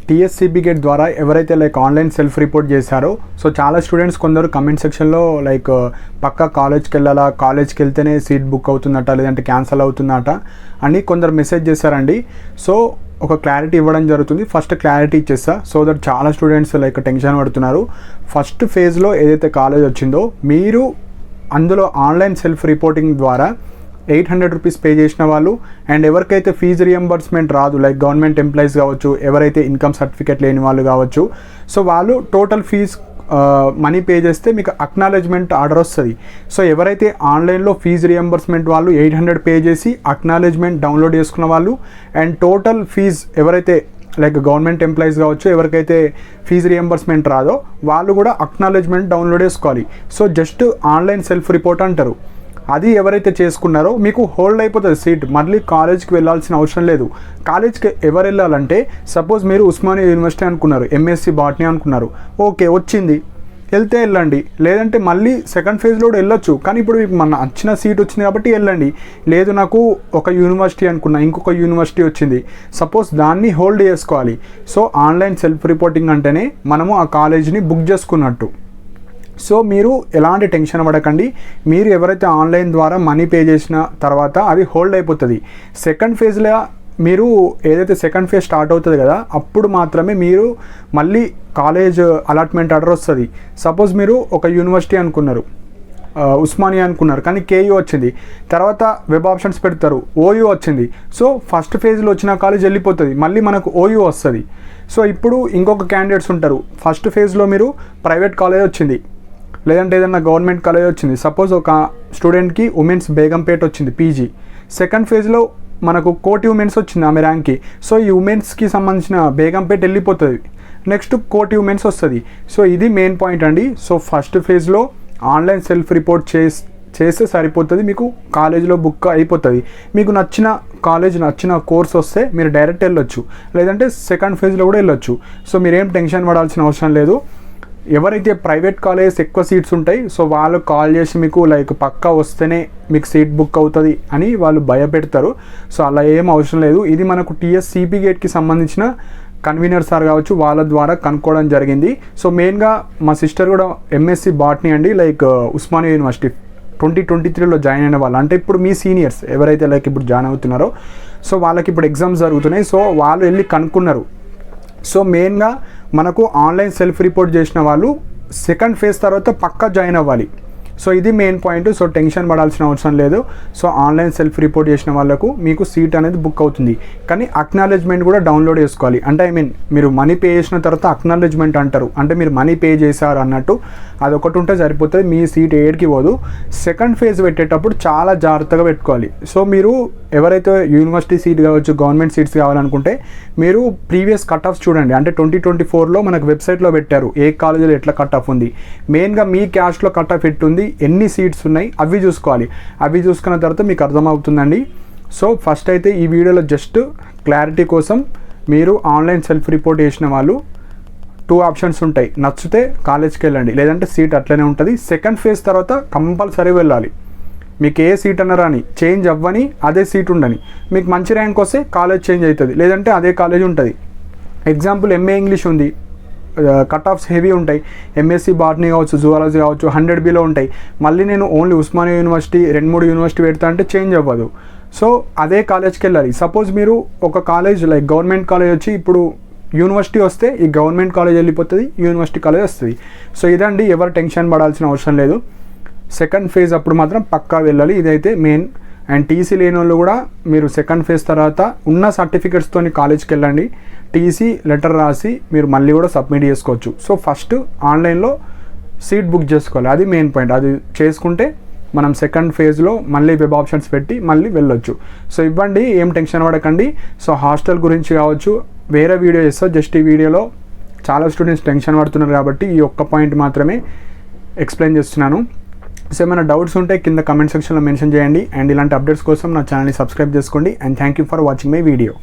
TSCB gate ద్వారా ఎవరైతే like online self report చేశారో సో చాలా స్టూడెంట్స్ కొందరు కమెంట్ సెక్షన్లో లైక్ పక్కా కాలేజ్కి వెళ్ళాలా, కాలేజ్కి వెళ్తేనే సీట్ బుక్ అవుతుందట లేదంటే క్యాన్సిల్ అవుతుందట అని కొందరు మెసేజ్ చేశారండి. సో ఒక క్లారిటీ ఇవ్వడం జరుగుతుంది. ఫస్ట్ క్లారిటీ ఇచ్చేస్తా సో దట్ చాలా స్టూడెంట్స్ లైక్ టెన్షన్ పడుతున్నారు. ఫస్ట్ ఫేజ్లో ఏదైతే కాలేజ్ వచ్చిందో మీరు అందులో ఆన్లైన్ సెల్ఫ్ రిపోర్టింగ్ ద్వారా 800 రూపీస్ పే చేసిన వాళ్ళు అండ్ ఎవరికైతే ఫీజు రియంబర్స్మెంట్ రాదు లైక్ గవర్నమెంట్ ఎంప్లాయీస్ కావచ్చు, ఎవరైతే ఇన్కమ్ సర్టిఫికేట్ లేని వాళ్ళు కావచ్చు, సో వాళ్ళు టోటల్ ఫీజ్ మనీ పే చేస్తే మీకు అక్నాలెడ్జ్మెంట్ ఆర్డర్ వస్తుంది. సో ఎవరైతే ఆన్లైన్లో ఫీజు రియంబర్స్మెంట్ వాళ్ళు 800 పే చేసి అక్నాలెడ్జ్మెంట్ డౌన్లోడ్ చేసుకున్న వాళ్ళు అండ్ టోటల్ ఫీజ్ ఎవరైతే లైక్ గవర్నమెంట్ ఎంప్లాయీస్ కావచ్చు, ఎవరికైతే ఫీజు రియంబర్స్మెంట్ రాదో వాళ్ళు కూడా అక్నాలెడ్జ్మెంట్ డౌన్లోడ్ చేసుకోవాలి. So just online self report అంటారు. అది ఎవరైతే చేసుకున్నారో మీకు హోల్డ్ అయిపోతుంది సీట్, మళ్ళీ కాలేజ్కి వెళ్ళాల్సిన అవసరం లేదు. కాలేజ్కి ఎవరు వెళ్ళాలంటే సపోజ్ మీరు ఉస్మానియా యూనివర్సిటీ అనుకున్నారు, ఎంఎస్సి బాటనీ అనుకున్నారు, ఓకే వచ్చింది వెళ్తే వెళ్ళండి, లేదంటే మళ్ళీ సెకండ్ ఫేజ్లో కూడా వెళ్ళొచ్చు. కానీ ఇప్పుడు మీకు మన నచ్చిన సీట్ వచ్చింది కాబట్టి వెళ్ళండి. లేదు నాకు ఒక యూనివర్సిటీ అనుకున్నా, ఇంకొక యూనివర్సిటీ వచ్చింది, సపోజ్ దాన్ని హోల్డ్ చేసుకోవాలి. సో ఆన్లైన్ సెల్ఫ్ రిపోర్టింగ్ అంటేనే మనము ఆ కాలేజ్ని బుక్ చేసుకున్నట్టు. సో మీరు ఎలాంటి టెన్షన్ పడకండి. మీరు ఎవరైతే ఆన్లైన్ ద్వారా మనీ పే చేసిన తర్వాత అది హోల్డ్ అయిపోతుంది. సెకండ్ ఫేజ్లో మీరు ఏదైతే సెకండ్ ఫేజ్ స్టార్ట్ అవుతుంది కదా, అప్పుడు మాత్రమే మీరు మళ్ళీ కాలేజ్ అలాట్మెంట్ ఆర్డర్ వస్తుంది. సపోజ్ మీరు ఒక యూనివర్సిటీ అనుకున్నారు, ఉస్మానియా అనుకున్నారు, కానీ కేయూ వచ్చింది, తర్వాత వెబ్ ఆప్షన్స్ పెడతారు, ఓయూ వచ్చింది. సో ఫస్ట్ ఫేజ్లో వచ్చిన కాలేజ్ వెళ్ళిపోతుంది, మళ్ళీ మనకు ఓయూ వస్తుంది. సో ఇప్పుడు ఇంకొక క్యాండిడేట్స్ ఉంటారు, ఫస్ట్ ఫేజ్లో మీరు ప్రైవేట్ కాలేజ్ వచ్చింది, లేదంటే ఏదన్నా గవర్నమెంట్ కాలేజ్ వచ్చింది. సపోజ్ ఒక స్టూడెంట్కి ఉమెన్స్ బేగంపేట వచ్చింది పీజీ, సెకండ్ ఫేజ్లో మనకు కోటి ఉమెన్స్ వచ్చింది ఆమె ర్యాంక్కి. సో ఈ ఉమెన్స్కి సంబంధించిన బేగంపేట వెళ్ళిపోతుంది, నెక్స్ట్ కోటి ఉమెన్స్ వస్తుంది. సో ఇది మెయిన్ పాయింట్ అండి. సో ఫస్ట్ ఫేజ్లో ఆన్లైన్ సెల్ఫ్ రిపోర్ట్ చేస్తే సరిపోతుంది, మీకు కాలేజ్లో బుక్ అయిపోతుంది. మీకు నచ్చిన కాలేజ్ నచ్చిన కోర్స్ వస్తే మీరు డైరెక్ట్ వెళ్ళొచ్చు, లేదంటే సెకండ్ ఫేజ్లో కూడా వెళ్ళొచ్చు. సో మీరేం టెన్షన్ పడాల్సిన అవసరం లేదు. ఎవరైతే ప్రైవేట్ కాలేజెస్ ఎక్కువ సీట్స్ ఉంటాయి సో వాళ్ళు కాల్ చేసి మీకు లైక్ పక్కా వస్తేనే మీకు సీట్ బుక్ అవుతుంది అని వాళ్ళు భయపెడతారు. సో అలా ఏం అవసరం లేదు. ఇది మనకు టీఎస్సీపీ గేట్కి సంబంధించిన కన్వీనర్ సార్ కావచ్చు, వాళ్ళ ద్వారా కనుక్కోవడం జరిగింది. సో మెయిన్గా మా సిస్టర్ కూడా ఎంఎస్సి బాటనీ అండి, లైక్ ఉస్మానియా యూనివర్సిటీ 2023లో జాయిన్ అయిన వాళ్ళు, అంటే ఇప్పుడు మీ సీనియర్స్ ఎవరైతే లైక్ ఇప్పుడు జాయిన్ అవుతున్నారో సో వాళ్ళకి ఇప్పుడు ఎగ్జామ్స్ జరుగుతున్నాయి. సో వాళ్ళు వెళ్ళి కనుక్కున్నారు. సో మెయిన్గా మనకు ఆన్లైన్ సెల్ఫ్ రిపోర్ట్ చేసిన వాళ్ళు సెకండ్ ఫేజ్ తర్వాత పక్కా జాయిన్ అవ్వాలి. సో ఇది మెయిన్ పాయింట్. సో టెన్షన్ పడాల్సిన అవసరం లేదు. సో ఆన్లైన్ సెల్ఫ్ రిపోర్ట్ చేసిన వాళ్ళకు మీకు సీట్ అనేది బుక్ అవుతుంది, కానీ అక్నాలెడ్జ్మెంట్ కూడా డౌన్లోడ్ చేసుకోవాలి. అంటే మీరు మనీ పే చేసిన తర్వాత అక్నాలెడ్జ్మెంట్ అంటారు, అంటే మీరు మనీ పే చేశారు అన్నట్టు అదొకటి ఉంటే సరిపోతుంది, మీ సీట్ ఏడికి పోదు. సెకండ్ ఫేజ్ పెట్టేటప్పుడు చాలా జాగ్రత్తగా పెట్టుకోవాలి. సో మీరు ఎవరైతే యూనివర్సిటీ సీట్ కావచ్చు, గవర్నమెంట్ సీట్స్ కావాలనుకుంటే మీరు ప్రీవియస్ కట్ ఆఫ్స్ చూడండి. అంటే 2024లో మనకు వెబ్సైట్లో పెట్టారు ఏ కాలేజీలో ఎట్లా కట్ ఆఫ్ ఉంది, మెయిన్గా మీ క్యాస్ట్లో కట్ ఆఫ్ ఎట్టుంది, ఎన్ని సీట్స్ ఉన్నాయి అవి చూసుకోవాలి. అవి చూసుకున్న తర్వాత మీకు అర్థమవుతుందండి. సో ఫస్ట్ అయితే ఈ వీడియోలో జస్ట్ క్లారిటీ కోసం మీరు ఆన్లైన్ సెల్ఫ్ రిపోర్ట్ చేసిన వాళ్ళు 2 ఆప్షన్స్ ఉంటాయి, నచ్చితే కాలేజ్కి వెళ్ళండి, లేదంటే సీట్ అట్లనే ఉంటుంది. సెకండ్ ఫేజ్ తర్వాత కంపల్సరీ వెళ్ళాలి. మీకు ఏ సీట్ అన్నారా అని చేంజ్ అవ్వని అదే సీట్ ఉండని, మీకు మంచి ర్యాంక్ వస్తే కాలేజ్ చేంజ్ అవుతుంది, లేదంటే అదే కాలేజ్ ఉంటుంది. ఎగ్జాంపుల్ ఎంఏ ఇంగ్లీష్ ఉంది, కట్ ఆఫ్స్ హెవీ ఉంటాయి, ఎంఎస్సి బాటనీ కావచ్చు, జువాలజీ కావచ్చు 100Bలో ఉంటాయి. మళ్ళీ నేను ఓన్లీ ఉస్మానియా యూనివర్సిటీ 2-3 యూనివర్సిటీ పెడతా అంటే చేంజ్ అవ్వదు. సో అదే కాలేజ్కి వెళ్ళాలి. సపోజ్ మీరు ఒక కాలేజ్ లైక్ గవర్నమెంట్ కాలేజ్ వచ్చి ఇప్పుడు యూనివర్సిటీ వస్తే ఈ గవర్నమెంట్ కాలేజ్ వెళ్ళిపోతుంది, యూనివర్సిటీ కాలేజ్ వస్తుంది. సో ఇదండి, ఎవరు టెన్షన్ పడాల్సిన అవసరం లేదు. సెకండ్ ఫేజ్ అప్పుడు మాత్రం పక్కా వెళ్ళాలి, ఇదైతే మెయిన్. అండ్ టీసీ లేని వాళ్ళు కూడా మీరు సెకండ్ ఫేజ్ తర్వాత ఉన్న సర్టిఫికెట్స్తో కాలేజ్కి వెళ్ళండి, టీసీ లెటర్ రాసి మీరు మళ్ళీ కూడా సబ్మిట్ చేసుకోవచ్చు. సో ఫస్ట్ ఆన్లైన్లో సీట్ బుక్ చేసుకోవాలి, అది మెయిన్ పాయింట్. అది చేసుకుంటే మనం సెకండ్ ఫేజ్లో మళ్ళీ వెబ్ ఆప్షన్స్ పెట్టి మళ్ళీ వెళ్ళొచ్చు. సో ఇవ్వండి, ఏం టెన్షన్ పడకండి. సో హాస్టల్ గురించి కావచ్చు వేరే వీడియో చేస్తా, జస్ట్ ఈ వీడియోలో చాలా స్టూడెంట్స్ టెన్షన్ పడుతున్నారు కాబట్టి ఈ ఒక్క పాయింట్ మాత్రమే ఎక్స్ప్లెయిన్ చేస్తున్నాను. సో ఏమైనా డౌట్స్ ఉంటే కింద కమెంట్ సెక్షన్లో మెన్షన్ చేయండి. అండ్ ఇలాంటి అప్డేట్స్ కోసం నా ఛానల్ని సబ్స్క్రైబ్ చేసుకోండి. And thank you for watching my video.